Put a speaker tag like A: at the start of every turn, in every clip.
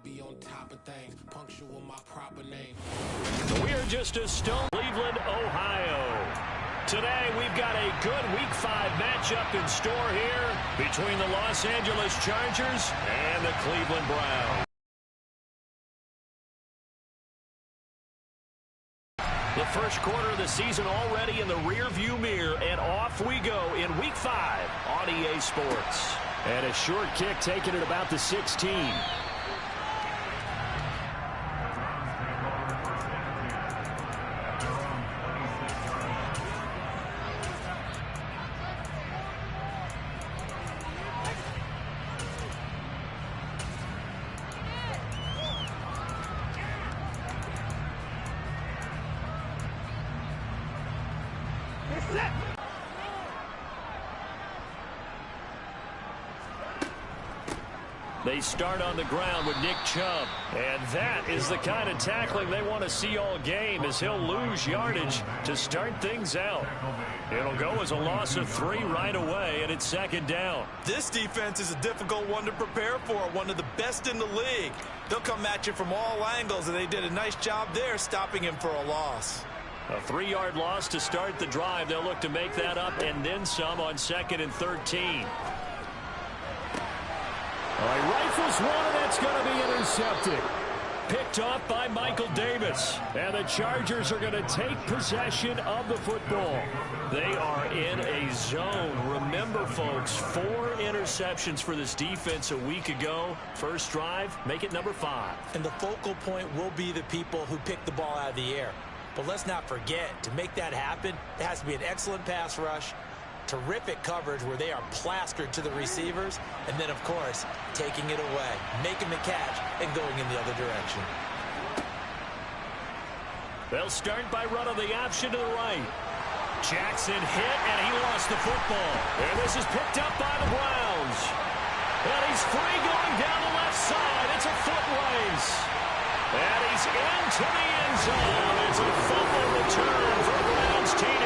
A: be on top of things, punctual my proper name.
B: We're just a stone. Cleveland, Ohio. Today we've got a good Week 5 matchup in store here between the Los Angeles Chargers and the Cleveland Browns. The first quarter of the season already in the rearview mirror, and off we go in Week 5 on EA Sports. And a short kick taken at about the 16. They start on the ground with Nick Chubb. And that is the kind of tackling they want to see all game, as he'll lose yardage to start things out. It'll go as a loss of 3 right away, and it's second down.
C: This defense is a difficult one to prepare for, one of the best in the league. They'll come at you from all angles, and they did a nice job there stopping him for a loss.
B: A 3-yard loss to start the drive. They'll look to make that up and then some on 2nd and 13. All right, rifles one, and that's going to be intercepted. Picked off by Michael Davis. And the Chargers are going to take possession of the football. They are in a zone. Remember, folks, 4 interceptions for this defense a week ago. First drive, make it number 5.
C: And the focal point will be the people who pick the ball out of the air. But let's not forget, to make that happen, it has to be an excellent pass rush, terrific coverage where they are plastered to the receivers, and then, of course, taking it away, making the catch, and going in the other direction.
B: They'll start by running the option to the right. Jackson hit, and he lost the football. And this is picked up by the Browns. And he's free going down the left side. It's a foot race. And he's into the end zone. It's a fumble return for the Browns TD.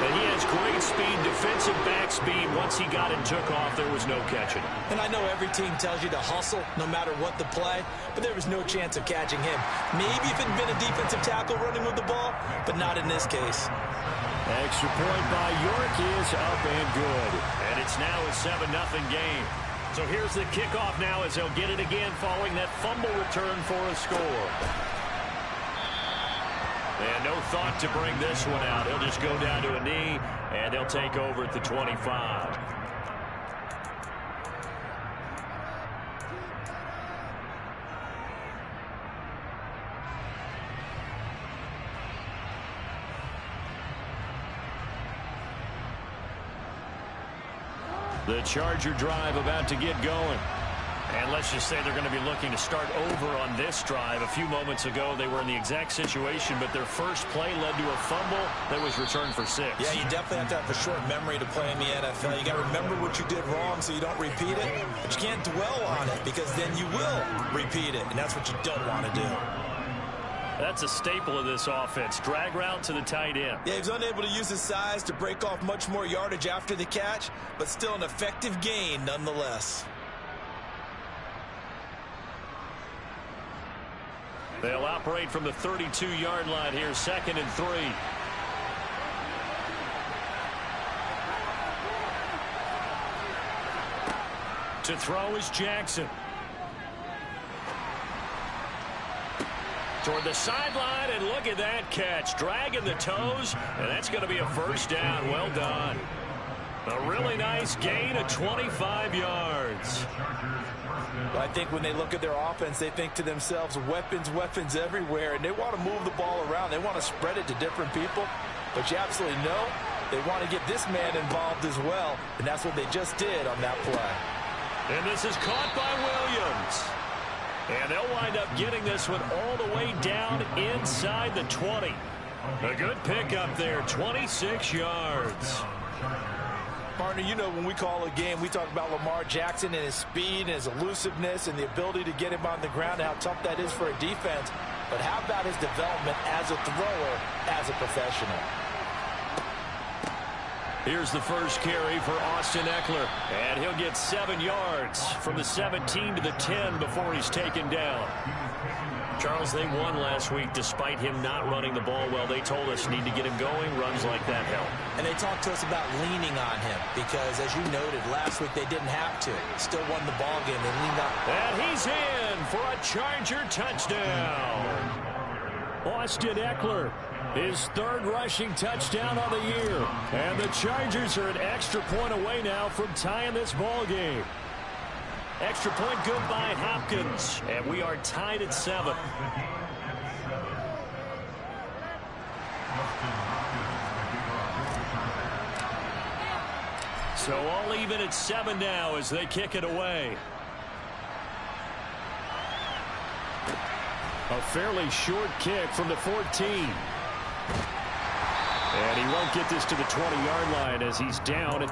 B: And he has great speed, defensive back speed. Once he got and took off, there was no catching.
C: And I know every team tells you to hustle no matter what the play, but there was no chance of catching him. Maybe if it had been a defensive tackle running with the ball, but not in this case.
B: Extra point by York is up and good. And it's now a 7-0 game. So here's the kickoff now as they'll get it again following that fumble return for a score. And no thought to bring this one out. He'll just go down to a knee, and they'll take over at the 25. The Charger drive about to get going. And let's just say they're going to be looking to start over on this drive. A few moments ago, they were in the exact situation, but their first play led to a fumble that was returned for 6.
C: Yeah, you definitely have to have a short memory to play in the NFL. You got to remember what you did wrong so you don't repeat it, but you can't dwell on it because then you will repeat it, and that's what you don't want to do.
B: That's a staple of this offense. Drag route to the tight end.
C: Yeah, he was unable to use his size to break off much more yardage after the catch, but still an effective gain nonetheless.
B: They'll operate from the 32-yard line here, 2nd and 3. To throw is Jackson. Toward the sideline, and look at that catch. Dragging the toes, and that's going to be a first down. Well done. A really nice gain of 25 yards.
C: I think when they look at their offense, they think to themselves, weapons, weapons everywhere, and they want to move the ball around. They want to spread it to different people, but you absolutely know they want to get this man involved as well, and that's what they just did on that play.
B: And this is caught by Williams. And they'll wind up getting this one all the way down inside the 20. A good pickup there, 26 yards.
C: Partner, you know when we call a game, we talk about Lamar Jackson and his speed and his elusiveness and the ability to get him on the ground and how tough that is for a defense. But how about his development as a thrower, as a professional?
B: Here's the first carry for Austin Eckler. And he'll get 7 yards from the 17 to the 10 before he's taken down. Charles, they won last week despite him not running the ball well. They told us need to get him going. Runs like that help. And they talked to us about leaning on him because, as you noted, last week they didn't have to. Still won the ball game. They leaned on. And he's in for a Charger touchdown. Austin Eckler, his 3rd rushing touchdown on the year. And the Chargers are an extra point away now from tying this ball game. Extra point good by Hopkins. And we are tied at 7. So all even at 7 now as they kick it away. A fairly short kick from the 14. And he won't get this to the 20-yard line as he's down.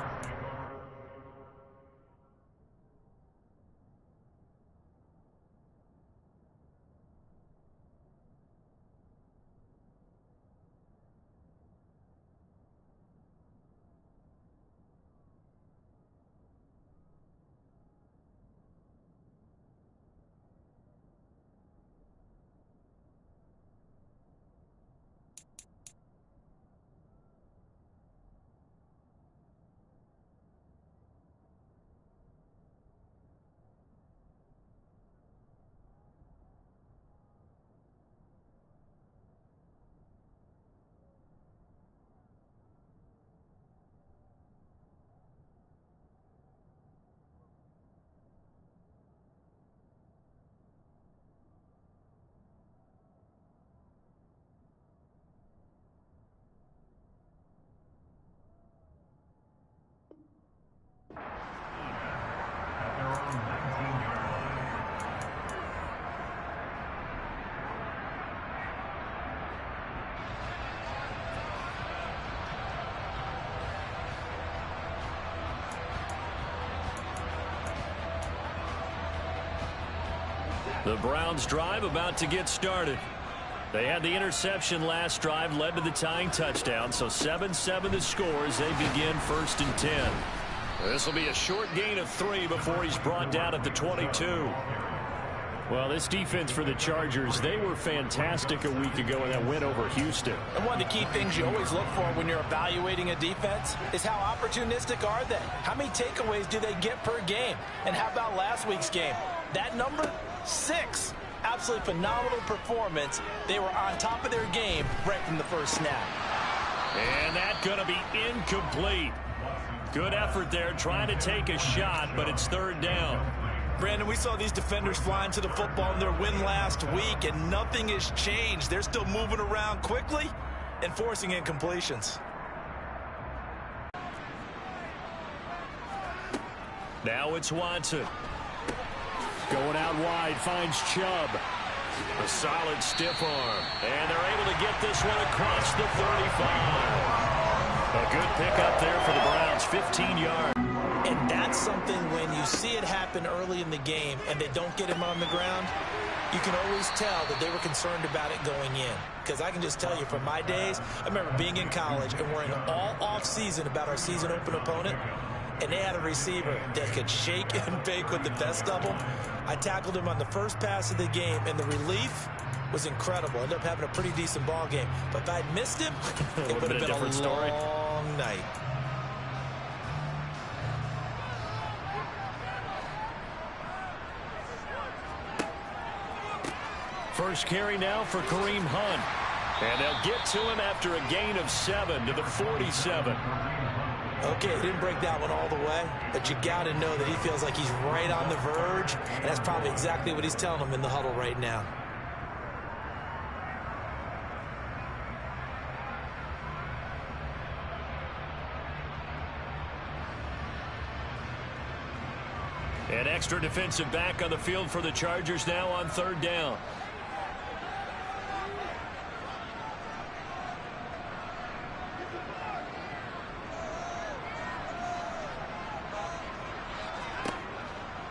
B: The Browns drive about to get started. They had the interception last drive, led to the tying touchdown. So 7-7 the score as they begin 1st and 10. This will be a short gain of 3 before he's brought down at the 22. Well, this defense for the Chargers, they were fantastic a week ago in that win over Houston.
C: And one of the key things you always look for when you're evaluating a defense is how opportunistic are they? How many takeaways do they get per game? And how about last week's game? That number? 6. Absolutely phenomenal performance. They were on top of their game right from the first snap.
B: And that's going to be incomplete. Good effort there trying to take a shot, but it's 3rd down.
C: Brandon, we saw these defenders flying to the football in their win last week, and nothing has changed. They're still moving around quickly and forcing incompletions.
B: Now it's Watson. Going out wide, finds Chubb. A solid stiff arm. And they're able to get this one across the 35. A good pickup there for the Browns, 15 yards.
C: And that's something when you see it happen early in the game and they don't get him on the ground, you can always tell that they were concerned about it going in. Because I can just tell you from my days, I remember being in college and worrying all off-season about our season open opponent. And they had a receiver that could shake and bake with the best of them. I tackled him on the first pass of the game, and the relief was incredible. I ended up having a pretty decent ball game. But if I'd missed him, it would have been a long night.
B: First carry now for Kareem Hunt. And they'll get to him after a gain of 7 to the 47.
C: Okay, he didn't break that one all the way, but you got to know that he feels like he's right on the verge, and that's probably exactly what he's telling them in the huddle right now.
B: An extra defensive back on the field for the Chargers now on 3rd down.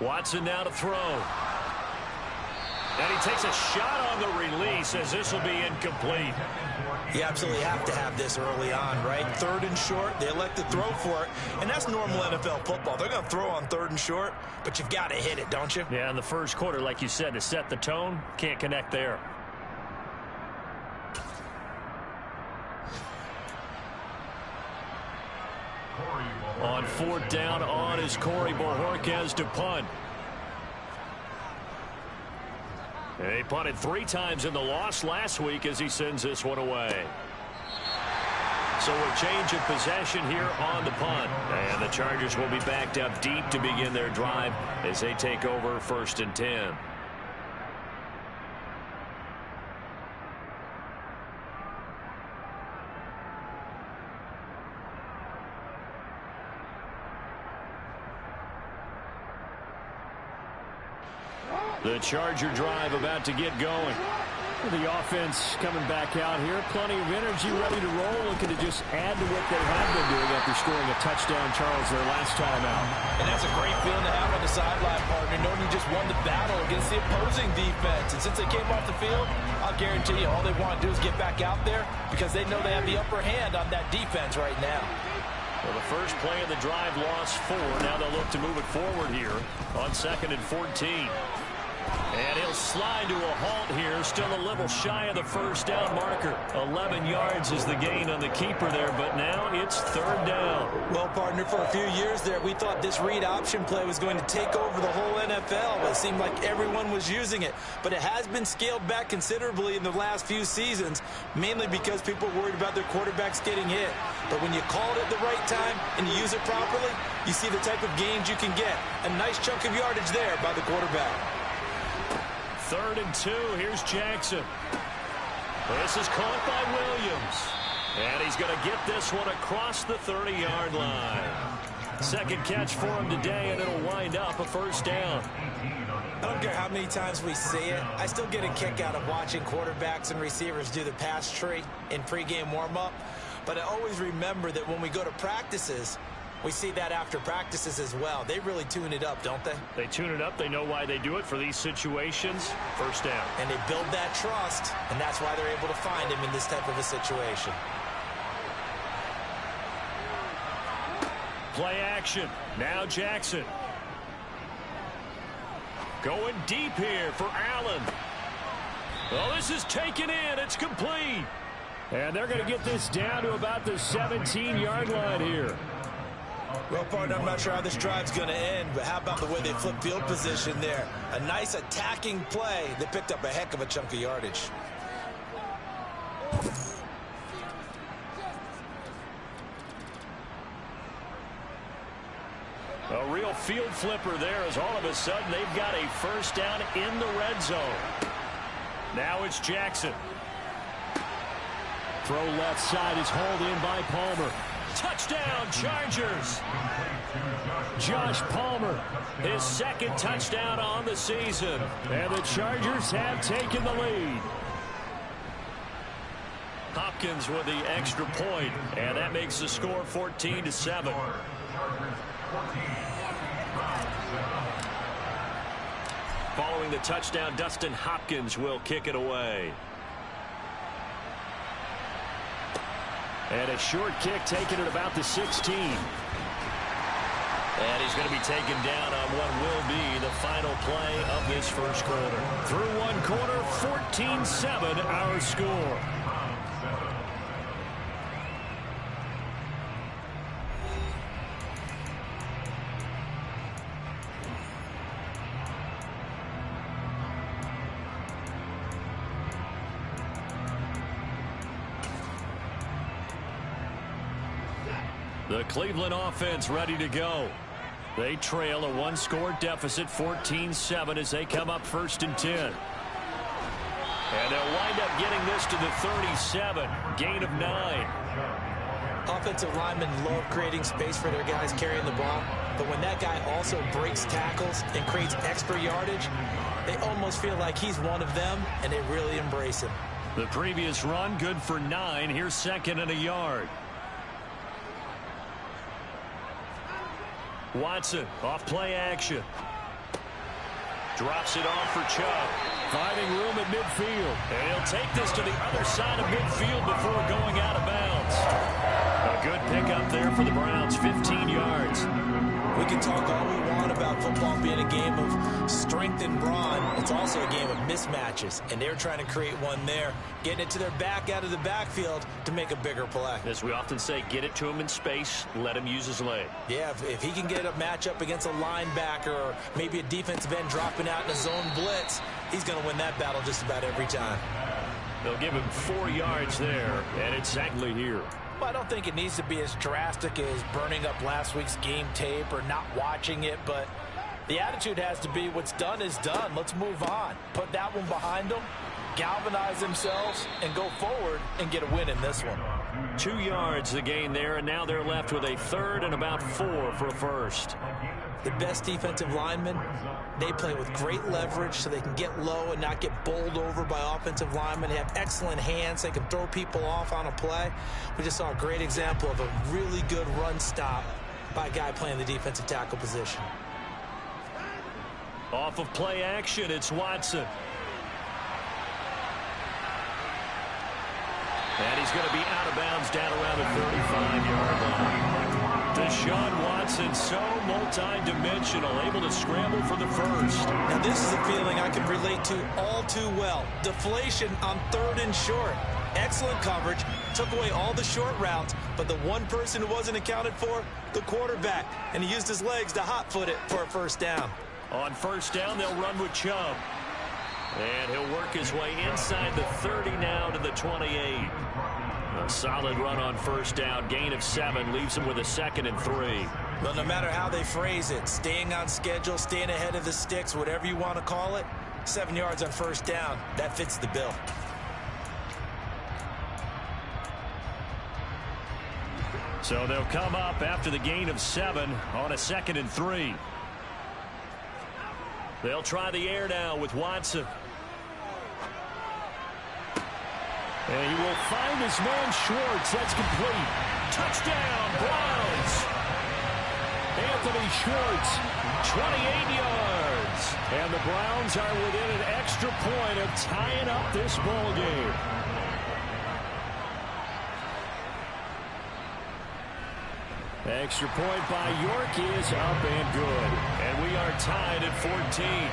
B: Watson now to throw. And he takes a shot on the release as this will be incomplete.
C: You absolutely have to have this early on, right? 3rd and short, they elect to throw for it, and that's normal NFL football. They're going to throw on 3rd and short, but you've got to hit it, don't you?
B: Yeah, in the first quarter, like you said, to set the tone, can't connect there. On 4th down on is Corey Bojorquez to punt. He punted 3 times in the loss last week as he sends this one away. So a change of possession here on the punt. And the Chargers will be backed up deep to begin their drive as they take over 1st and 10. The Charger drive about to get going.
D: The offense coming back out here. Plenty of energy, ready to roll, looking to just add to what they have been doing after scoring a touchdown, Charles, their last time out.
E: And that's a great feeling to have on the sideline, partner, knowing you just won the battle against the opposing defense. And since they came off the field, I'll guarantee you all they want to do is get back out there because they know they have the upper hand on that defense right now.
B: Well, the first play of the drive lost 4. Now they'll look to move it forward here on 2nd and 14. And he'll slide to a halt here, still a little shy of the first down marker. 11 yards is the gain on the keeper there, but now it's 3rd down.
C: Well, partner, for a few years there, we thought this read option play was going to take over the whole NFL. It seemed like everyone was using it, but it has been scaled back considerably in the last few seasons, mainly because people are worried about their quarterbacks getting hit. But when you call it at the right time and you use it properly, you see the type of gains you can get. A nice chunk of yardage there by the quarterback.
B: 3rd and 2. Here's Jackson. This is caught by Williams. And he's going to get this one across the 30-yard line. 2nd catch for him today, and it'll wind up a 1st down.
C: I don't care how many times we see it. I still get a kick out of watching quarterbacks and receivers do the pass tree in pregame warm-up. But I always remember that when we go to practices, we see that after practices as well. They really tune it up, don't they?
B: They tune it up. They know why they do it for these situations. 1st down.
C: And they build that trust, and that's why they're able to find him in this type of a situation.
B: Play action. Now Jackson. Going deep here for Allen. Well, this is taken in. It's complete.
D: And they're going to get this down to about the 17-yard line here.
C: Well, partner, I'm not sure how this drive's going to end, but how about the way they flip field position there? A nice attacking play that picked up a heck of a chunk of yardage.
B: A real field flipper there as all of a sudden they've got a 1st down in the red zone. Now it's Jackson.
D: Throw left side is hauled in by Palmer.
B: Touchdown, Chargers.
D: Josh Palmer,
B: his 2nd touchdown on the season.
D: And the Chargers have taken the lead.
B: Hopkins with the extra point, and that makes the score 14-7. Following the touchdown, Dustin Hopkins will kick it away.
D: And a short kick taken at about the 16.
B: And he's going to be taken down on what will be the final play of this 1st quarter.
D: Through 1 quarter, 14-7 our score.
B: The Cleveland offense ready to go. They trail a 1-score deficit, 14-7, as they come up 1st and 10. And they'll wind up getting this to the 37, gain of 9.
C: Offensive linemen love creating space for their guys carrying the ball, but when that guy also breaks tackles and creates extra yardage, they almost feel like he's one of them, and they really embrace him.
B: The previous run, good for 9. Here's 2nd and a yard. Watson off play action. Drops it off for Chubb.
D: Finding room at midfield.
B: And he'll take this to the other side of midfield before going out of bounds. A good pickup there for the Browns, 15 yards.
C: We can talk all we want about football being a game of strength and brawn. It's also a game of mismatches, and they're trying to create one there, getting it to their back out of the backfield to make a bigger play.
B: As we often say, get it to him in space, let him use his leg.
C: Yeah, if he can get a matchup against a linebacker or maybe a defensive end dropping out in a zone blitz, he's going to win that battle just about every time.
B: They'll give him 4 yards there, and it's exactly here.
E: Well, I don't think it needs to be as drastic as burning up last week's game tape or not watching it, but the attitude has to be what's done is done. Let's move on. Put that one behind them, galvanize themselves, and go forward and get a win in this one.
B: 2 yards the gain there, and now they're left with a third and about 4 for a first.
C: The best defensive linemen, they play with great leverage so they can get low and not get bowled over by offensive linemen. They have excellent hands. They can throw people off on a play. We just saw a great example of a really good run stop by a guy playing the defensive tackle position.
B: Off of play action, it's Watson. And he's going to be out of bounds down around the 35-yard line. Deshaun Watson, so multi-dimensional, able to scramble for the first.
C: Now this is a feeling I can relate to all too well. Deflation on 3rd and short. Excellent coverage, took away all the short routes, but the one person who wasn't accounted for, the quarterback, and he used his legs to hot-foot it for a first down.
B: On first down, they'll run with Chubb. And he'll work his way inside the 30 now to the 28. A solid run on first down. Gain of 7 leaves him with a 2nd and 3.
C: Well, no matter how they phrase it, staying on schedule, staying ahead of the sticks, whatever you want to call it, 7 yards on first down, that fits the bill.
B: So they'll come up after the gain of 7 on a 2nd and 3. They'll try the air now with Watson.
D: And he will find his man Schwartz. That's complete.
B: Touchdown, Browns.
D: Anthony Schwartz.
B: 28 yards.
D: And the Browns are within an extra point of tying up this ball game. Extra point by York is up and good.
B: And we are tied at 14.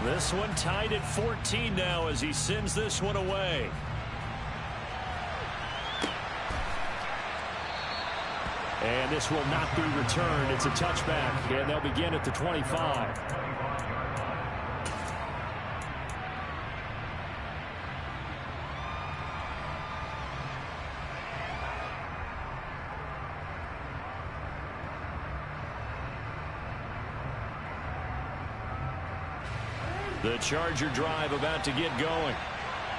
B: This one tied at 14 now as he sends this one away.
D: And this will not be returned. It's a touchback, and they'll begin at the 25.
B: The Charger drive about to get going.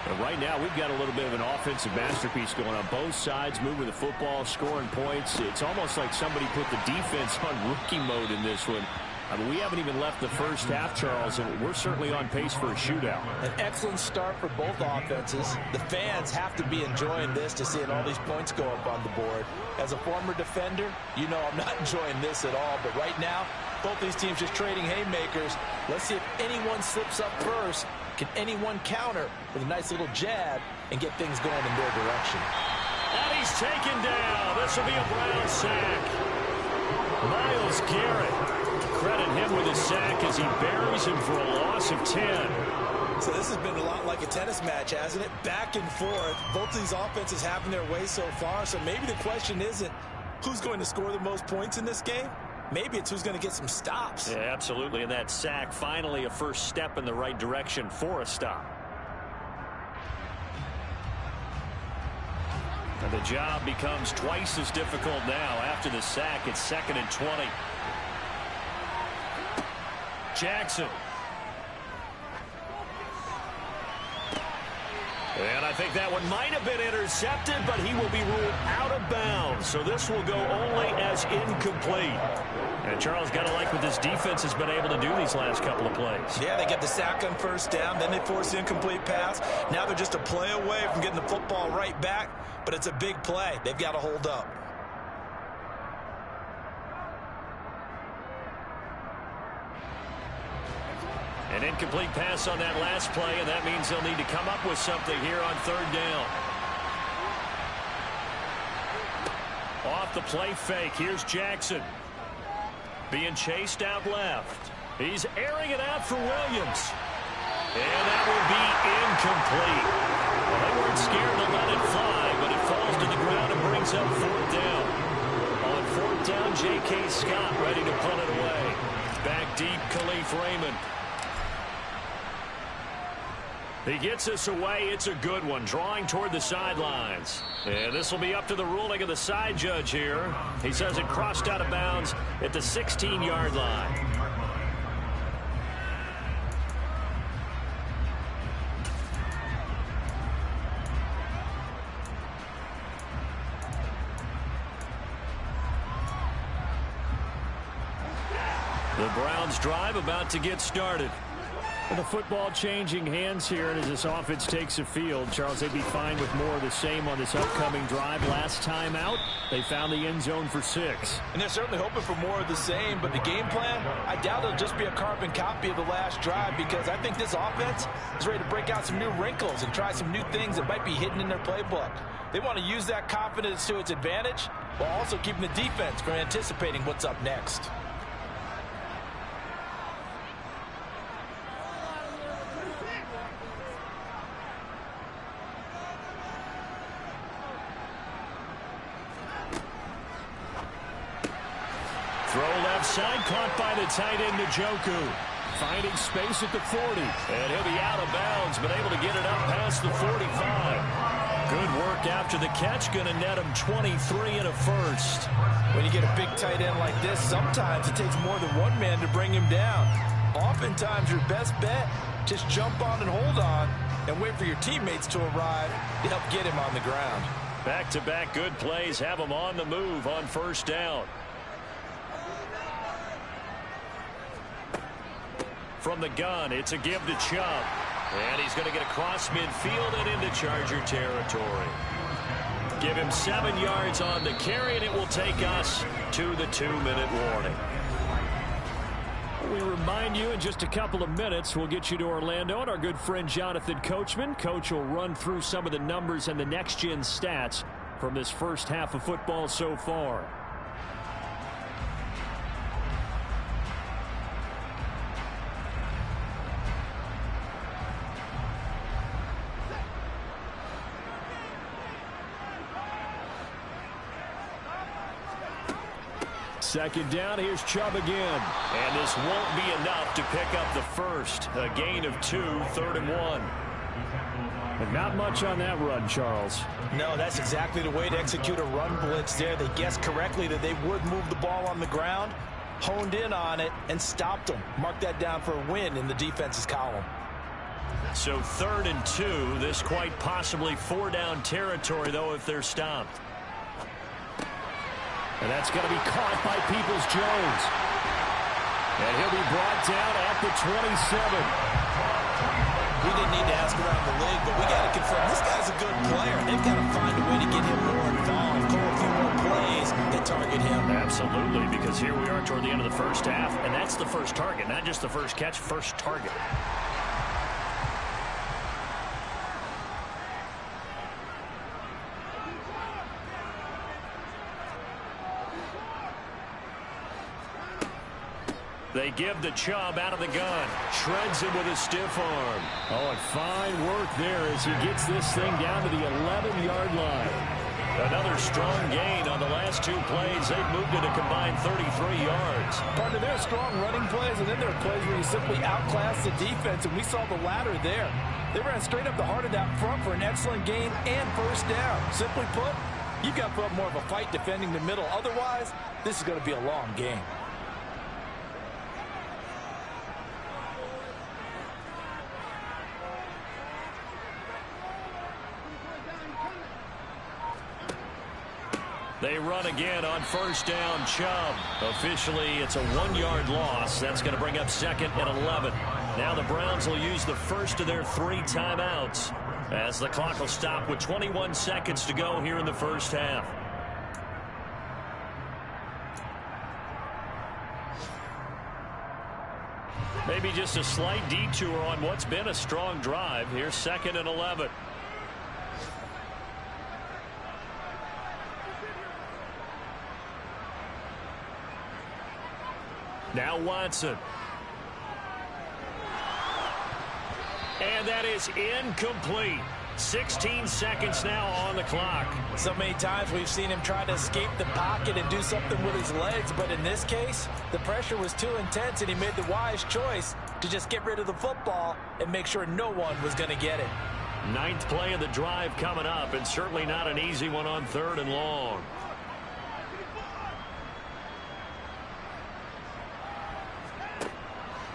D: And right now, we've got a little bit of an offensive masterpiece going on. Both sides moving the football, scoring points. It's almost like somebody put the defense on rookie mode in this one. I mean, we haven't even left the first half, Charles, and we're certainly on pace for a shootout.
E: An excellent start for both offenses. The fans have to be enjoying this to seeing all these points go up on the board. As a former defender, you know I'm not enjoying this at all. But right now, both these teams just trading haymakers. Let's see if anyone slips up first. Can anyone counter with a nice little jab and get things going in their direction?
B: And he's taken down. This will be a Brown sack. Myles Garrett. Credit him with his sack as he buries him for a loss of 10.
C: So this has been a lot like a tennis match, hasn't it? Back and forth. Both of these offenses having their way so far. So maybe the question isn't who's going to score the most points in this game. Maybe it's who's going to get some stops.
B: Yeah, absolutely. And that sack, finally a first step in the right direction for a stop. And the job becomes twice as difficult now. After the sack, it's 2nd and 20. Jackson. And I think that one might have been intercepted, but he will be ruled out of bounds. So this will go only as incomplete. And Charles, got to like what this defense has been able to do these last couple of plays.
C: Yeah, they get the sack on first down, then they force the incomplete pass. Now they're just a play away from getting the football right back, but it's a big play. They've got to hold up.
B: An incomplete pass on that last play, and that means they'll need to come up with something here on third down. Off the play fake, here's Jackson. Being chased out left. He's airing it out for Williams. And that will be incomplete. Well, they weren't scared to let it fly, but it falls to the ground and brings up fourth down. On fourth down, J.K. Scott ready to punt it away. Back deep, Khalif Raymond. He gets us away. It's a good one, drawing toward the sidelines. And this will be up to the ruling of the side judge here. He says it crossed out of bounds at the 16-yard line. The Browns drive about to get started.
D: The football changing hands here, and as this offense takes the field, Charles, they'd be fine with more of the same on this upcoming drive. Last time out, they found the end zone for 6.
E: And they're certainly hoping for more of the same, but the game plan, I doubt it'll just be a carbon copy of the last drive, because I think this offense is ready to break out some new wrinkles and try some new things that might be hidden in their playbook. They want to use that confidence to its advantage while also keeping the defense from anticipating what's up next.
B: Throw left side, caught by the tight end, Njoku. Finding space at the 40. And he'll be out of bounds, but able to get it up past the 45. Good work after the catch. Going to net him 23 and a first.
E: When you get a big tight end like this, sometimes it takes more than one man to bring him down. Oftentimes, your best bet, just jump on and hold on and wait for your teammates to arrive to help get him on the ground.
B: Back-to-back good plays have him on the move on first down. From the gun, it's a give to Chubb. And he's going to get across midfield and into Charger territory. Give him 7 yards on the carry, and it will take us to the 2-minute warning.
D: We remind you in just a couple of minutes, we'll get you to Orlando and our good friend Jonathan Coachman. Coach will run through some of the numbers and the next-gen stats from this first half of football so far. Second down, here's Chubb again.
B: And this won't be enough to pick up the first. A gain of 2, 3rd and 1.
D: And not much on that run, Charles.
C: No, that's exactly the way to execute a run blitz there. They guessed correctly that they would move the ball on the ground, honed in on it, and stopped them. Mark that down for a win in the defense's column.
B: So 3rd and 2. This quite possibly 4-down territory, though, if they're stopped.
D: And that's going to be caught by Peoples-Jones. And he'll be brought down at the 27.
C: We didn't need to ask around the league, but we got to confirm this guy's a good player. They've got to find a way to get him more involved, call a few more plays that target him.
B: Absolutely, because here we are toward the end of the first half, and that's the first target, not just the first catch, first target. They give the Chubb out of the gun. Shreds him with a stiff arm.
D: Oh, and fine work there as he gets this thing down to the 11-yard line.
B: Another strong gain on the last 2 plays. They've moved it a combined 33 yards.
E: Partner, there are strong running plays, and then there are plays where you simply outclass the defense, and we saw the latter there. They ran straight up the heart of that front for an excellent gain and first down. Simply put, you've got to put up more of a fight defending the middle. Otherwise, this is going to be a long game.
B: They run again on first down. Chubb. Officially, it's a 1-yard loss. That's going to bring up 2nd and 11. Now the Browns will use the first of their 3 timeouts as the clock will stop with 21 seconds to go here in the first half. Maybe just a slight detour on what's been a strong drive. Here's 2nd and 11. Now Watson. And that is incomplete. 16 seconds now on the clock.
E: So many times we've seen him try to escape the pocket and do something with his legs, but in this case, the pressure was too intense and he made the wise choice to just get rid of the football and make sure no one was going to get it.
B: 9th play of the drive coming up, and certainly not an easy one on 3rd and long.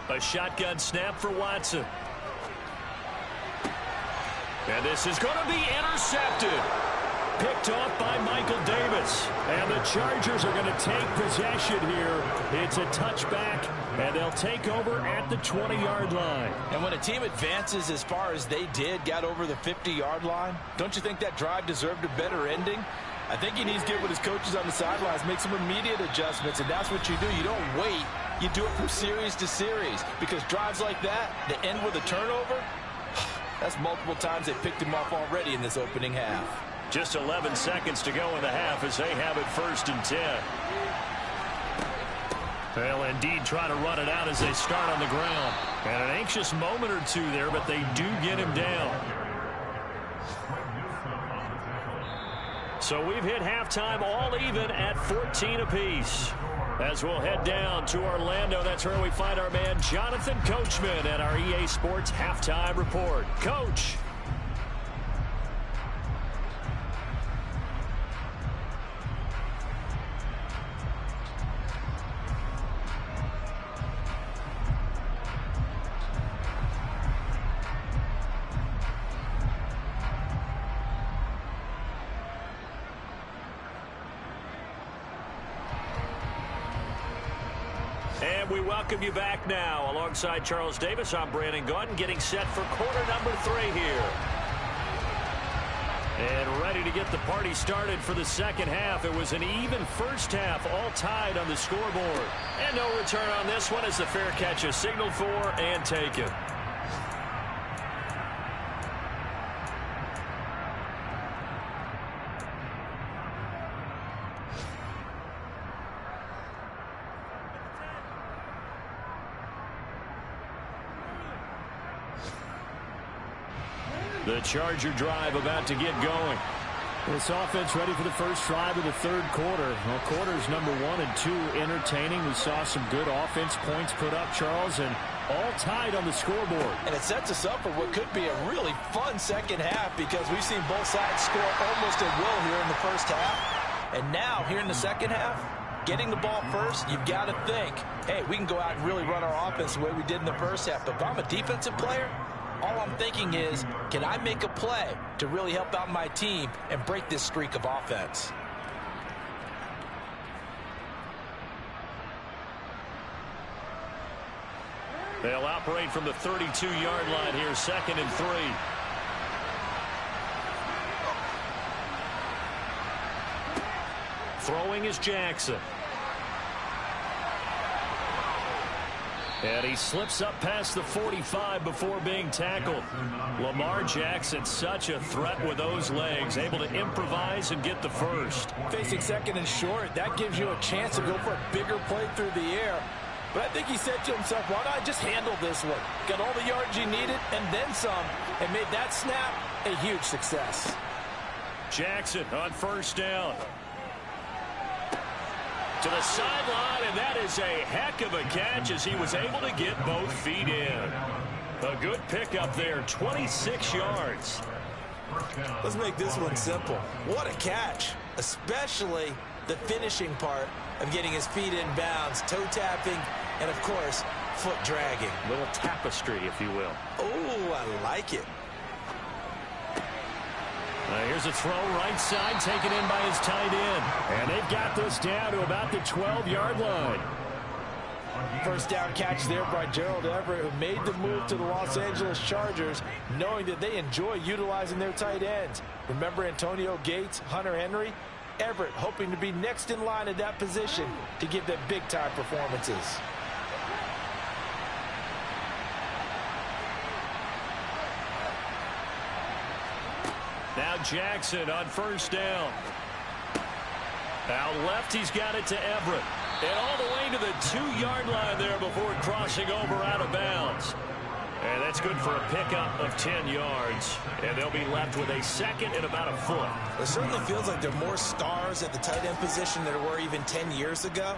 B: A shotgun snap for Watson. And this is going to be intercepted. Picked off by Michael Davis. And the Chargers are going to take possession here. It's a touchback, and they'll take over at the 20-yard line.
E: And when a team advances as far as they did, got over the 50-yard line, don't you think that drive deserved a better ending? I think he needs to get with his coaches on the sidelines, make some immediate adjustments, and that's what you do. You don't wait. You do it from series to series, because drives like that end with a turnover, that's multiple times they picked him off already in this opening half.
B: Just 11 seconds to go in the half as they have it 1st and 10. They'll indeed try to run it out as they start on the ground. And an anxious moment or two there, but they do get him down. So we've hit halftime all even at 14 apiece. As we'll head down to Orlando, that's where we find our man Jonathan Coachman at our EA Sports Halftime Report. Coach. And we welcome you back now. Alongside Charles Davis, I'm Brandon Gaudin, getting set for quarter number 3 here. And ready to get the party started for the 2nd half. It was an even first half, all tied on the scoreboard. And no return on this one as the fair catch is signaled for and taken. The Charger drive about to get going.
D: This offense ready for the first drive of the 3rd quarter. Well, quarters number 1 and 2 entertaining. We saw some good offense points put up, Charles, and all tied on the scoreboard.
E: And it sets us up for what could be a really fun 2nd half, because we've seen both sides score almost at will here in the first half. And now, here in the 2nd half, getting the ball first, you've got to think, hey, we can go out and really run our offense the way we did in the first half. But if I'm a defensive player, all I'm thinking is, can I make a play to really help out my team and break this streak of offense?
B: They'll operate from the 32-yard line here, 2nd and 3. Throwing is Jackson. And he slips up past the 45 before being tackled. Lamar Jackson, such a threat with those legs, able to improvise and get the first.
E: Facing 2nd and short, that gives you a chance to go for a bigger play through the air. But I think he said to himself, why not just handle this one? Got all the yards he needed and then some, and made that snap a huge success.
B: Jackson on first down. To the sideline, and that is a heck of a catch as he was able to get both feet in. A good pickup there, 26 yards.
E: Let's make this one simple. What a catch, especially the finishing part of getting his feet in bounds, toe tapping, and of course, foot dragging.
B: Little tapestry, if you will.
E: Oh, I like it.
B: Here's a throw right side taken in by his tight end.
D: And they've got this down to about the 12-yard line.
E: First down catch there by Gerald Everett, who made the move to the Los Angeles Chargers, knowing that they enjoy utilizing their tight ends. Remember Antonio Gates, Hunter Henry? Everett hoping to be next in line at that position to give them big-time performances.
B: Now Jackson on first down. Out left, he's got it to Everett. And all the way to the 2-yard line there before crossing over out of bounds. And that's good for a pickup of 10 yards. And they'll be left with a second and about a foot.
C: It certainly feels like there are more stars at the tight end position than there were even 10 years ago.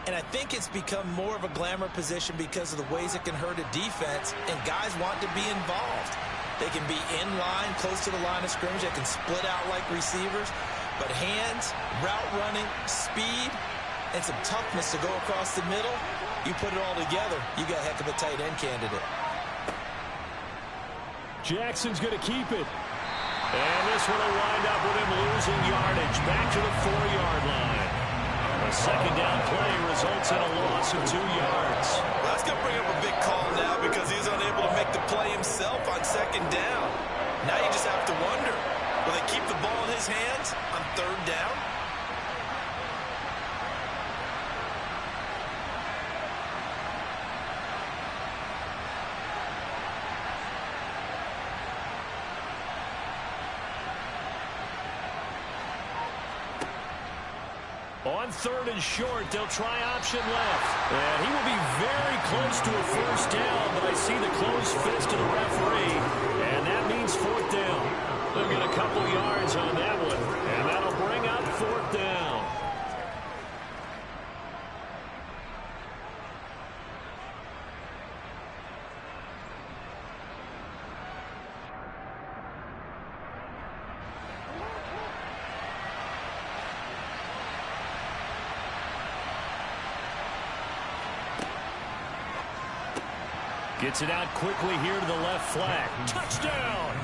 C: And I think it's become more of a glamour position because of the ways it can hurt a defense, and guys want to be involved. They can be in line, close to the line of scrimmage. They can split out like receivers. But hands, route running, speed, and some toughness to go across the middle, you put it all together, you got a heck of a tight end candidate.
B: Jackson's going to keep it. And this one will wind up with him losing yardage back to the 4-yard line. A second down play results in a loss of 2 yards.
E: Well, that's going to bring up a big call now because he's unable to make the play himself on second down. Now you just have to wonder, will they keep the ball in his hands on third down?
B: On third and short, they'll try option left. And he will be very close to a first down, but I see the closed fist of the referee, and that means fourth down. They'll get a couple yards on that one, and that'll bring up fourth down. Gets it out quickly here to the left flank. Touchdown!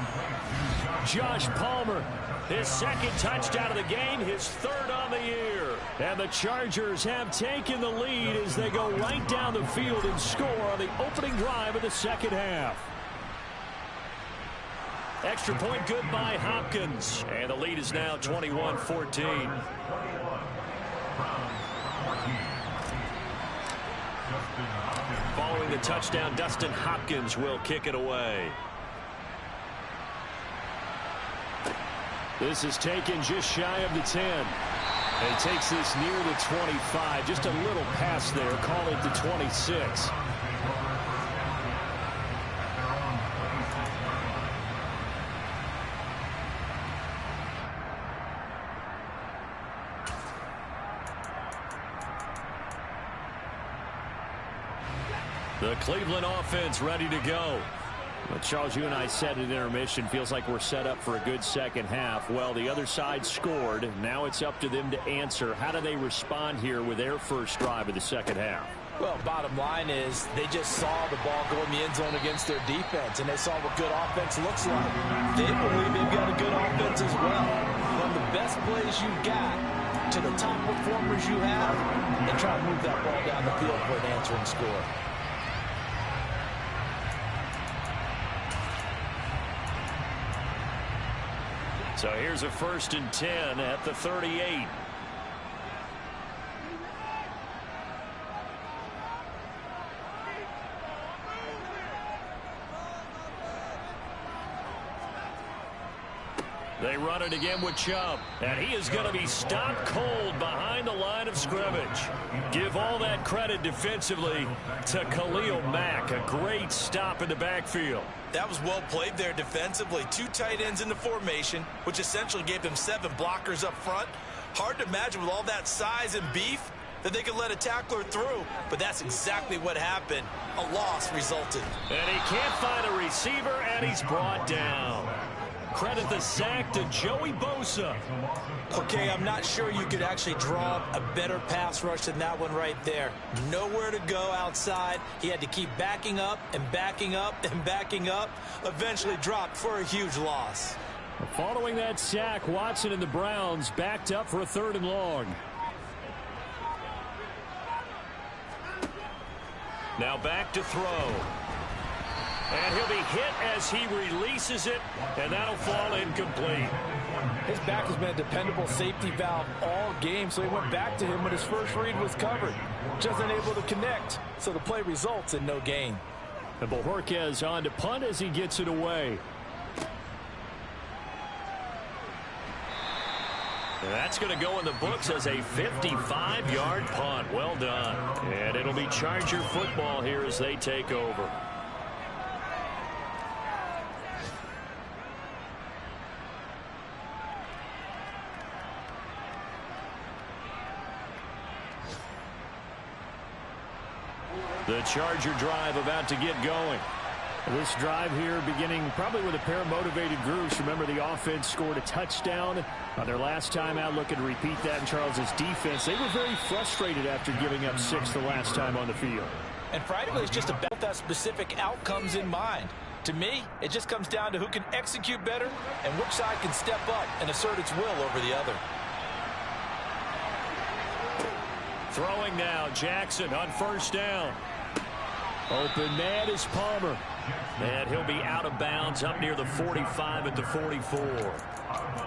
B: Josh Palmer, his second touchdown of the game, his third on the year. And the Chargers have taken the lead as they go right down the field and score on the opening drive of the second half. Extra point good by Hopkins. And the lead is now 21-14. Following the touchdown, Dustin Hopkins will kick it away. This is taken just shy of the 10. And takes this near the 25. Just a little pass there. Call it the 26. The Cleveland offense ready to go. Well, Charles, you and I said at intermission, feels like we're set up for a good second half. Well, the other side scored. Now it's up to them to answer. How do they respond here with their first drive of the second half?
E: Well, bottom line is they just saw the ball go in the end zone against their defense, and they saw what good offense looks like. They believe they've got a good offense as well. From the best plays you've got to the top performers you have, and try to move that ball down the field for an answering score.
B: So here's a 1st and 10 at the 38. They run it again with Chubb, and he is going to be stopped cold behind the line of scrimmage. Give all that credit defensively to Khalil Mack. A great stop in the backfield.
E: That was well played there defensively. 2 tight ends in the formation, which essentially gave them 7 blockers up front. Hard to imagine with all that size and beef that they could let a tackler through, but that's exactly what happened. A loss resulted.
B: And he can't find a receiver, and he's brought down. Credit the sack to Joey Bosa.
C: Okay, I'm not sure you could actually draw a better pass rush than that one right there. Nowhere to go outside. He had to keep backing up and backing up and backing up. Eventually dropped for a huge loss.
B: Following that sack, Watson and the Browns backed up for a 3rd and long. Now back to throw. And he'll be hit as he releases it, and that'll fall incomplete.
E: His back has been a dependable safety valve all game, so he went back to him when his first read was covered. Just unable to connect, so the play results in no gain.
B: And Bojorquez on to punt as he gets it away. And that's going to go in the books as a 55-yard punt. Well done. And it'll be Charger football here as they take over. The Charger drive about to get going. This drive here beginning probably with a pair of motivated groups. Remember, the offense scored a touchdown on their last time out. Looking to repeat that in Charles's defense. They were very frustrated after giving up 6 the last time on the field.
E: And Friday is just about that specific outcomes in mind. To me, it just comes down to who can execute better and which side can step up and assert its will over the other.
B: Throwing now, Jackson on 1st down. Open man is Palmer. And he'll be out of bounds up near the 45 at the 44.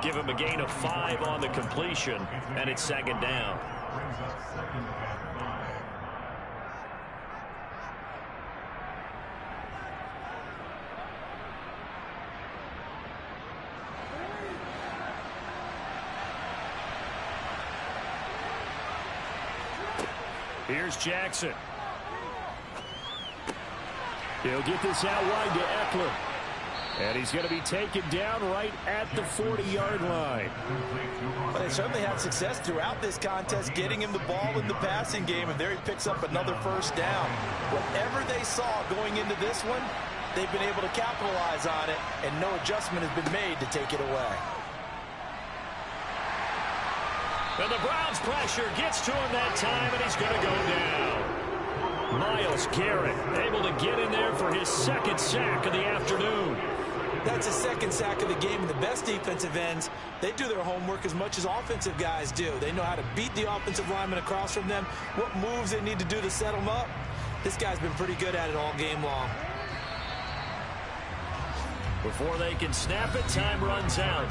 B: Give him a gain of 5 on the completion, and it's 2nd down. Here's Jackson. He'll get this out wide to Eckler. And he's going to be taken down right at the 40-yard line.
E: Well, they certainly had success throughout this contest getting him the ball in the passing game, and there he picks up another 1st down. Whatever they saw going into this one, they've been able to capitalize on it, and no adjustment has been made to take it away.
B: And the Browns pressure gets to him that time, and he's going to go down. Myles Garrett able to get in there for his 2nd sack of the afternoon.
E: That's his 2nd sack of the game, and the best defensive ends, they do their homework as much as offensive guys do. They know how to beat the offensive lineman across from them, what moves they need to do to set them up. This guy's been pretty good at it all game long.
B: Before they can snap it, time runs out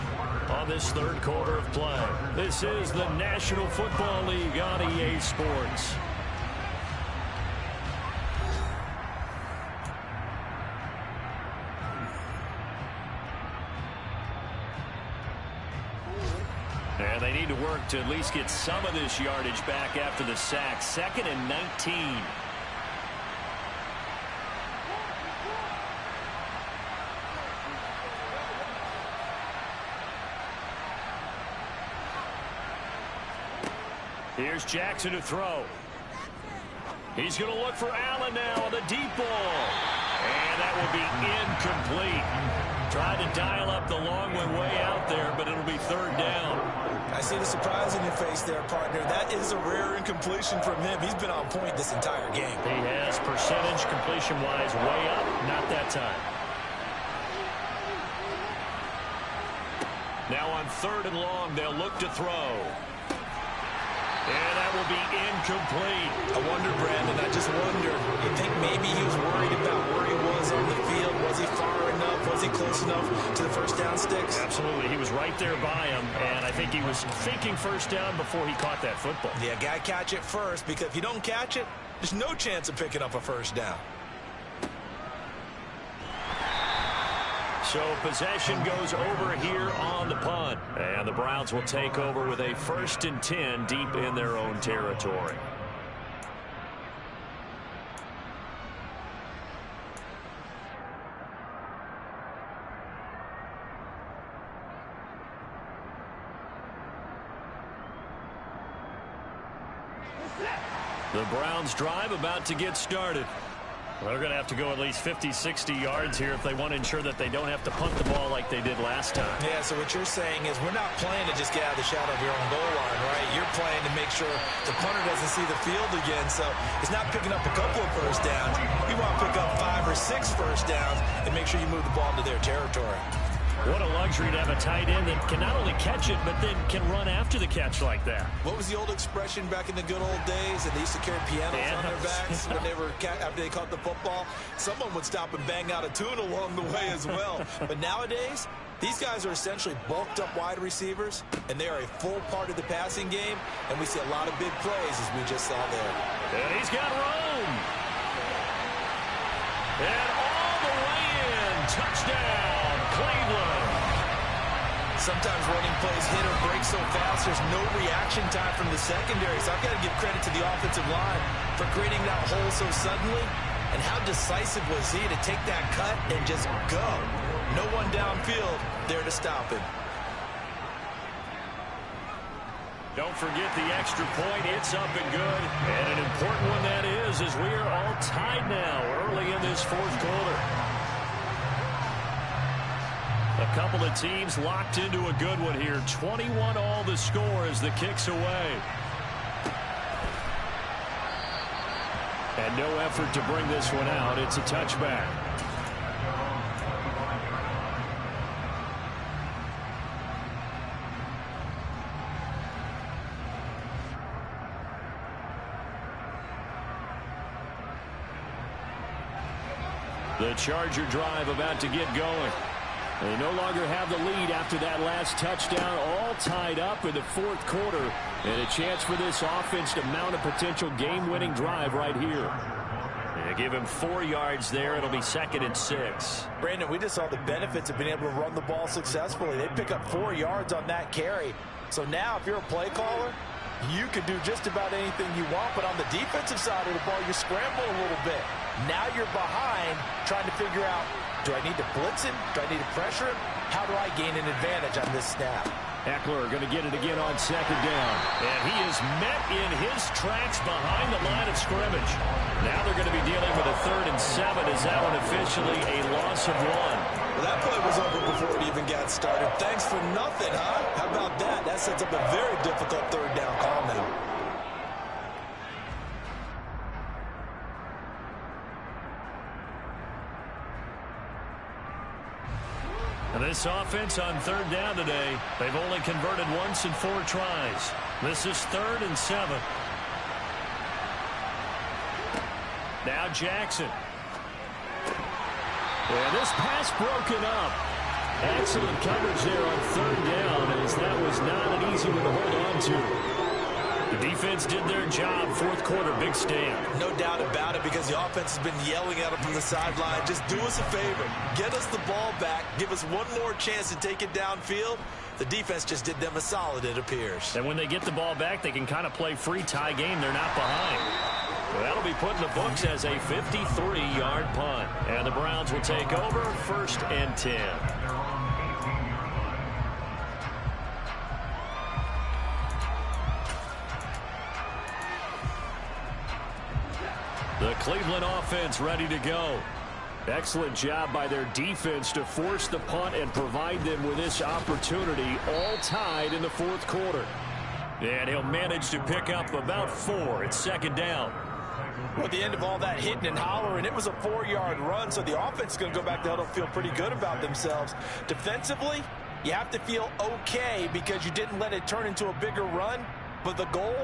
B: on this 3rd quarter of play. This is the National Football League on EA Sports. And they need to work to at least get some of this yardage back after the sack. 2nd and 19. Here's Jackson to throw. He's going to look for Allen now on the deep ball. And that will be incomplete. Tried to dial up the long one way out there, but it'll be 3rd down.
E: I see the surprise in your face there, partner. That is a rare incompletion from him. He's been on point this entire game.
B: He has percentage completion-wise way up. Not that time. Now on 3rd and long, they'll look to throw. And that will be incomplete.
E: I wonder, Brandon, I just wonder, you think maybe he was worried about where he was on the field? Was he far enough? Was he close enough to the 1st down sticks?
B: Absolutely. He was right there by him, and I think he was thinking 1st down before he caught that football.
E: Yeah, got to catch it first, because if you don't catch it, there's no chance of picking up a 1st down.
B: So possession goes over here on the punt. And the Browns will take over with a 1st and 10 deep in their own territory. The Browns drive about to get started. Well, they're going to have to go at least 50, 60 yards here if they want to ensure that they don't have to punt the ball like they did last time.
E: Yeah, so what you're saying is we're not playing to just get out of the shadow of your own goal line, right? You're playing to make sure the punter doesn't see the field again. So it's not picking up a couple of 1st downs. You want to pick up 5 or 6 1st downs and make sure you move the ball into their territory.
B: What a luxury to have a tight end that can not only catch it, but then can run after the catch like that.
E: What was the old expression back in the good old days? And they used to carry pianos on their backs when they were after they caught the football. Someone would stop and bang out a tune along the way as well. But nowadays, these guys are essentially bulked up wide receivers, and they are a full part of the passing game. And we see a lot of big plays, as we just saw there.
B: And he's got room. And all the way in. Touchdown, Cleveland.
E: Sometimes running plays hit or break so fast, there's no reaction time from the secondary. So I've got to give credit to the offensive line for creating that hole so suddenly. And how decisive was he to take that cut and just go? No one downfield there to stop him.
B: Don't forget the extra point. It's up and good. And an important one that is, as we are all tied now early in this fourth quarter. A couple of teams locked into a good one here. 21 all the score as the kick's away. And no effort to bring this one out. It's a touchback. The Charger drive about to get going. They no longer have the lead after that last touchdown, all tied up in the fourth quarter. And a chance for this offense to mount a potential game-winning drive right here. They give him 4 yards there. It'll be 2nd and 6.
E: Brandon, we just saw the benefits of being able to run the ball successfully. They pick up 4 yards on that carry. So now if you're a play caller, you can do just about anything you want. But on the defensive side of the ball, you scramble a little bit. Now you're behind trying to figure out, do I need to blitz him? Do I need to pressure him? How do I gain an advantage on this snap?
B: Eckler going to get it again on 2nd down. And he is met in his tracks behind the line of scrimmage. Now they're going to be dealing with a 3rd and 7. Is that one officially a loss of 1?
E: Well, that play was over before it even got started. Thanks for nothing, huh? How about that? That sets up a very difficult 3rd down call now.
B: And this offense on 3rd down today, they've only converted once in 4 tries. This is 3rd and 7. Now Jackson. And this pass broken up. Excellent coverage there on 3rd down, as that was not an easy one to hold on to. The defense did their job. 4th quarter, big stand.
E: No doubt about it, because the offense has been yelling at them from the sideline. Just do us a favor. Get us the ball back. Give us one more chance to take it downfield. The defense just did them a solid, it appears.
B: And when they get the ball back, they can kind of play free tie game. They're not behind. Well, that'll be put in the books as a 53-yard punt. And the Browns will take over 1st and 10. The Cleveland offense ready to go. Excellent job by their defense to force the punt and provide them with this opportunity, all tied in the 4th quarter. And he'll manage to pick up about 4. It's 2nd down.
E: Well, at the end of all that hitting and hollering, it was a 4-yard run, so the offense is going to go back there and feel pretty good about themselves. Defensively, you have to feel okay because you didn't let it turn into a bigger run, but the goal...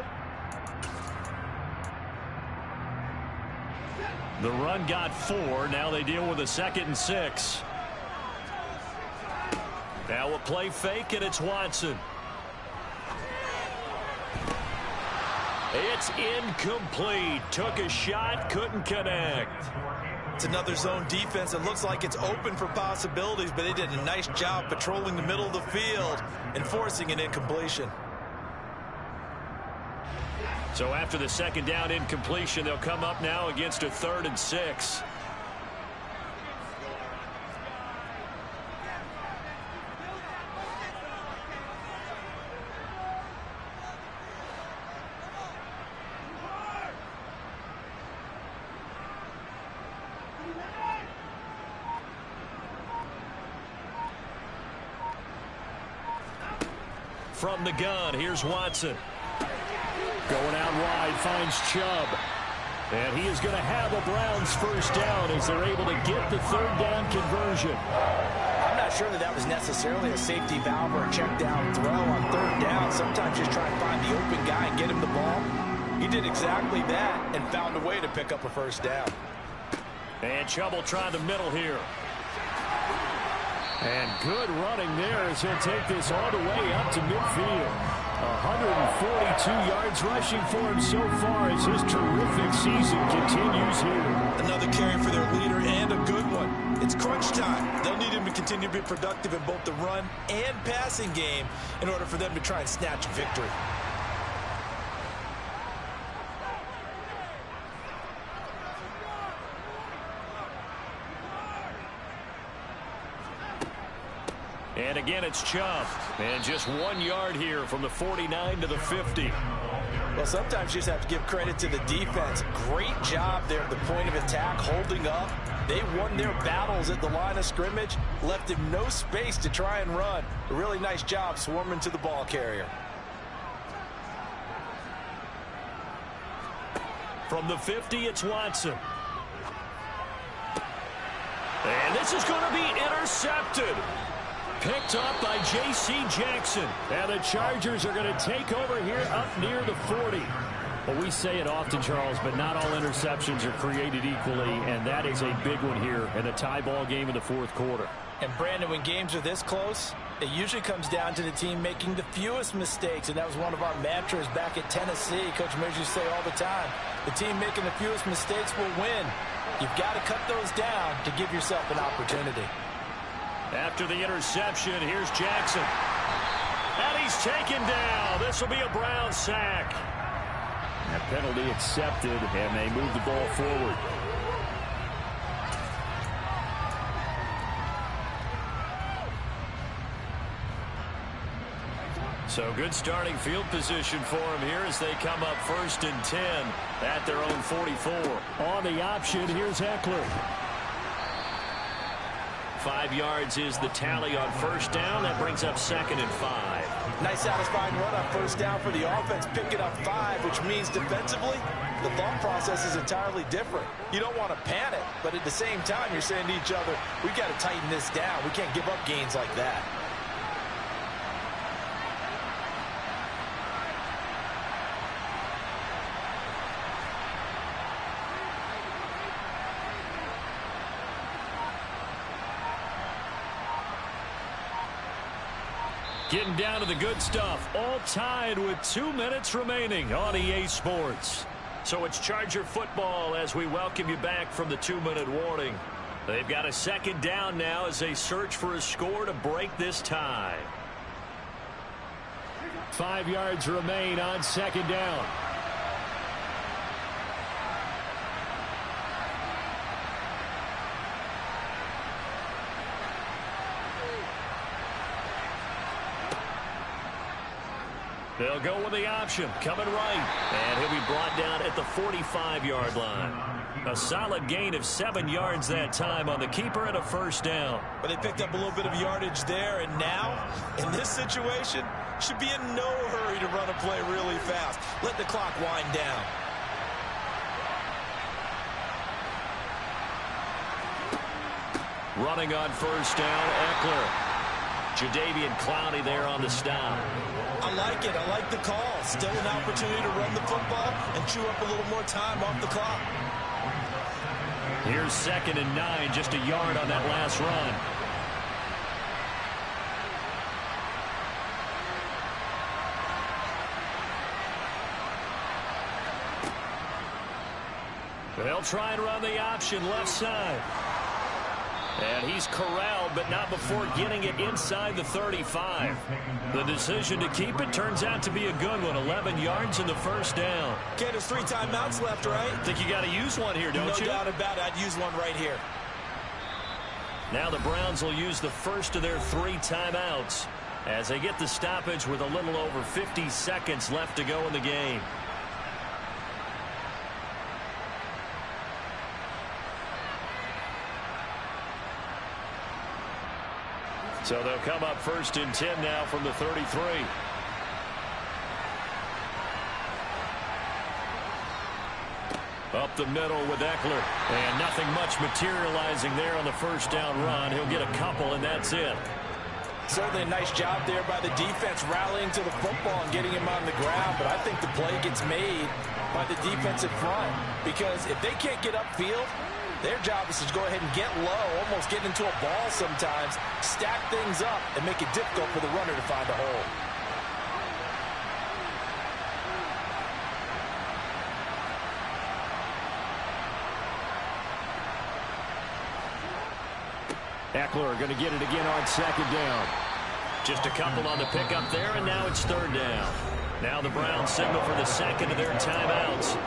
B: The run got 4. Now they deal with a 2nd and 6. Now a play fake, and it's Watson. It's incomplete. Took a shot, couldn't connect.
E: It's another zone defense. It looks like it's open for possibilities, but they did a nice job patrolling the middle of the field and forcing an incompletion.
B: So after the 2nd down incompletion, they'll come up now against a 3rd and 6. From the gun, here's Watson. Going out wide, finds Chubb. And he is going to have a Browns 1st down as they're able to get the 3rd down conversion.
E: I'm not sure that was necessarily a safety valve or a check down throw on third down. Sometimes just try and find the open guy and get him the ball. He did exactly that and found a way to pick up a first down.
B: And trouble trying the middle here. And good running there as he'll take this all the way up to midfield. 142 yards rushing for him so far as his terrific season continues here.
E: Another carry for their leader and a good one. It's crunch time. They'll need him to continue to be productive in both the run and passing game in order for them to try and snatch a victory.
B: And again, it's Chubb. And just 1 yard here from the 49 to the 50.
E: Well, sometimes you just have to give credit to the defense. Great job there at the point of attack, holding up. They won their battles at the line of scrimmage, left him no space to try and run. A really nice job swarming to the ball carrier.
B: From the 50, it's Watson. And this is going to be intercepted. Picked up by J.C. Jackson. And the Chargers are going to take over here up near the 40.
D: Well, we say it often, Charles, but not all interceptions are created equally, and that is a big one here in a tie ball game in the fourth quarter.
E: And, Brandon, when games are this close, it usually comes down to the team making the fewest mistakes, and that was one of our mantras back at Tennessee. Coach Mears used to say all the time, the team making the fewest mistakes will win. You've got to cut those down to give yourself an opportunity.
B: After the interception, here's Jackson. And he's taken down. This will be a Brown sack.
D: A penalty accepted, and they move the ball forward.
B: So good starting field position for him here as they come up 1st and 10 at their own 44.
D: On the option, here's Eckler.
B: 5 yards is the tally on first down. That brings up 2nd and 5.
E: Nice satisfying run on first down for the offense, picking up 5, which means defensively, the thought process is entirely different. You don't want to panic, but at the same time, you're saying to each other, we've got to tighten this down. We can't give up gains like that.
B: Getting down to the good stuff, all tied with 2 minutes remaining on EA Sports. So it's Charger football as we welcome you back from the 2-minute warning. They've got a 2nd down now as they search for a score to break this tie.
D: 5 yards remain on 2nd down.
B: They'll go with the option, coming right. And he'll be brought down at the 45-yard line. A solid gain of 7 yards that time on the keeper and a first down.
E: But they picked up a little bit of yardage there, and now, in this situation, should be in no hurry to run a play really fast. Let the clock wind down.
B: Running on first down, Eckler. Jadeveon Clowney there on the stop.
E: I like it. I like the call. Still an opportunity to run the football and chew up a little more time off the clock.
B: Here's 2nd and 9, just a yard on that last run. They'll try and run the option left side. And he's corralled, but not before getting it inside the 35. The decision to keep it turns out to be a good one. 11 yards in the first down.
E: Okay, there's 3 timeouts left, right?
B: Think you got to use one here, don't you?
E: No doubt about it. I'd use one right here.
B: Now the Browns will use the first of their 3 timeouts as they get the stoppage with a little over 50 seconds left to go in the game. So they'll come up 1st and 10 now from the 33. Up the middle with Eckler. And nothing much materializing there on the first down run. He'll get a couple, and that's it.
E: Certainly a nice job there by the defense rallying to the football and getting him on the ground. But I think the play gets made by the defensive front. Because if they can't get upfield, their job is to go ahead and get low, almost get into a ball sometimes, stack things up, and make it difficult for the runner to find a hole.
B: Eckler going to get it again on second down. Just a couple on the pickup there, and now it's third down. Now the Browns signal for the second of their timeouts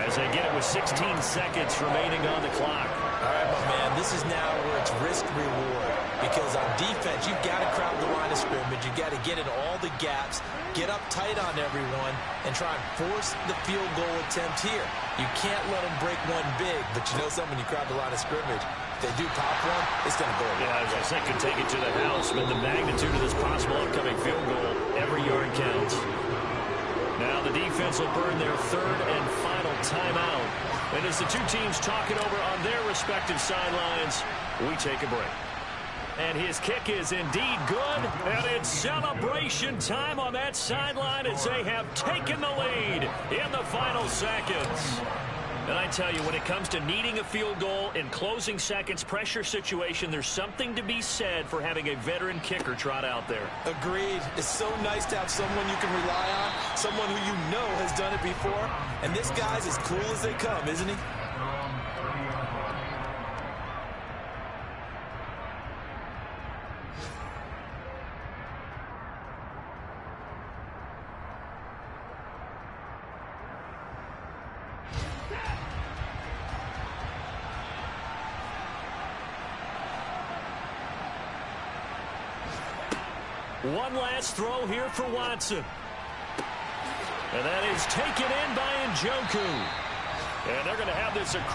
B: as they get it with 16 seconds remaining on the clock.
C: All right, my man, this is now where it's risk-reward. Because on defense, you've got to crowd the line of scrimmage. You've got to get in all the gaps, get up tight on everyone, and try and force the field goal attempt here. You can't let them break one big, but you know something, when you crowd the line of scrimmage, if they do pop one, it's going to go away.
B: Yeah, I was going to say, could take it to the house, but the magnitude of this possible upcoming field goal, every yard counts. Now the defense will burn their third and final timeout. And as the two teams talk it over on their respective sidelines, we take a break. And his kick is indeed good. And it's celebration time on that sideline as they have taken the lead in the final seconds. And I tell you, when it comes to needing a field goal in closing seconds, pressure situation, there's something to be said for having a veteran kicker trot out there.
E: Agreed. It's so nice to have someone you can rely on, someone who you know has done it before. And this guy's as cool as they come, isn't he?
B: One last throw here for Watson. And that is taken in by Njoku. And they're going to have this across.